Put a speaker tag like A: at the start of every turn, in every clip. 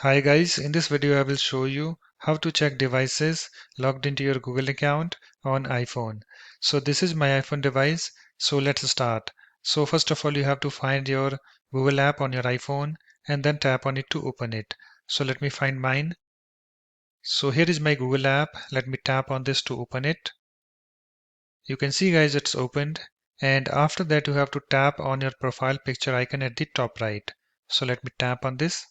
A: Hi guys, in this video I will show you how to check devices logged into your Google account on iPhone. So this is my iPhone device, so let's start. So first of all you have to find your Google app on your iPhone and then tap on it to open it. So let me find mine. So here is my Google app. Let me tap on this to open it. You can see guys it's opened, and after that you have to tap on your profile picture icon at the top right. So let me tap on this.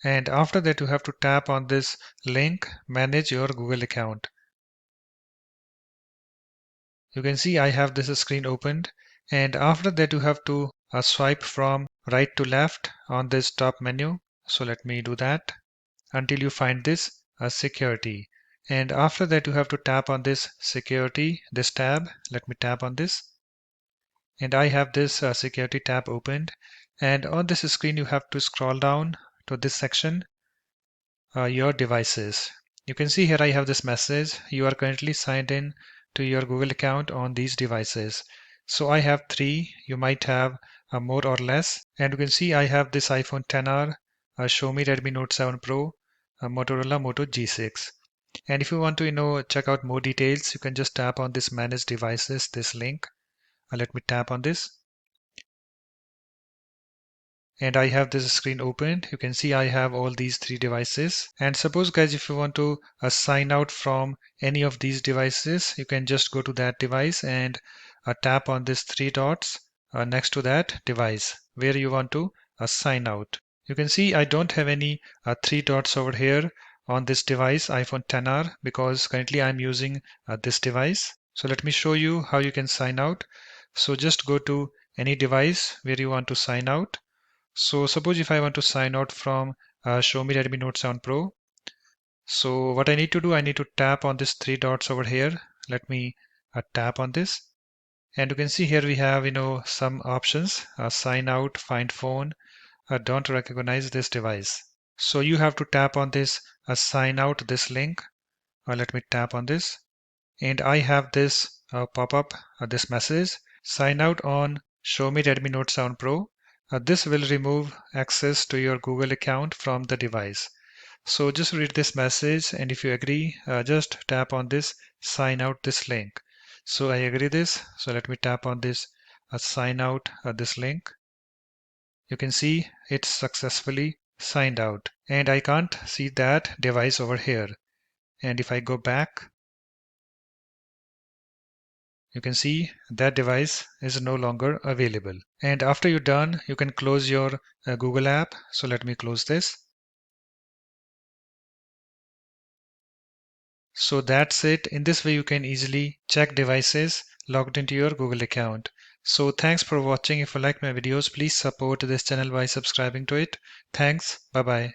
A: And after that you have to tap on this link, manage your Google account. You can see I have this screen opened, and after that you have to swipe from right to left on this top menu. So let me do that until you find this security. And after that you have to tap on this security, this tab. Let me tap on this. And I have this security tab opened. And on this screen you have to scroll down to this section, your devices. You can see here I have this message. You are currently signed in to your Google account on these devices. So I have three. You might have more or less. And you can see I have this iPhone XR, Xiaomi Redmi Note 7 Pro, Motorola Moto G6. And if you want to, check out more details, you can just tap on this Manage Devices, this link. Let me tap on this. And I have this screen opened. You can see I have all these three devices. And suppose guys, if you want to sign out from any of these devices, you can just go to that device and tap on this three dots next to that device where you want to sign out. You can see I don't have any three dots over here on this device iPhone XR because currently I'm using this device. So let me show you how you can sign out. So just go to any device where you want to sign out. So suppose if I want to sign out from Xiaomi Redmi Note 7 Pro. So what I need to do, I need to tap on this three dots over here. Let me tap on this. And you can see here we have, some options, sign out, find phone, don't recognize this device. So you have to tap on this, sign out this link. Let me tap on this. And I have this pop-up, this message, sign out on Xiaomi Redmi Note 7 Pro. This will remove access to your Google account from the device. So just read this message, and if you agree, just tap on this sign out this link. So I agree this. So let me tap on this sign out this link. You can see it's successfully signed out, and I can't see that device over here. And if I go back, you can see that device is no longer available. And after you're done, you can close your Google app. So let me close this. So that's it. In this way, you can easily check devices logged into your Google account. So thanks for watching. If you like my videos, please support this channel by subscribing to it. Thanks. Bye bye.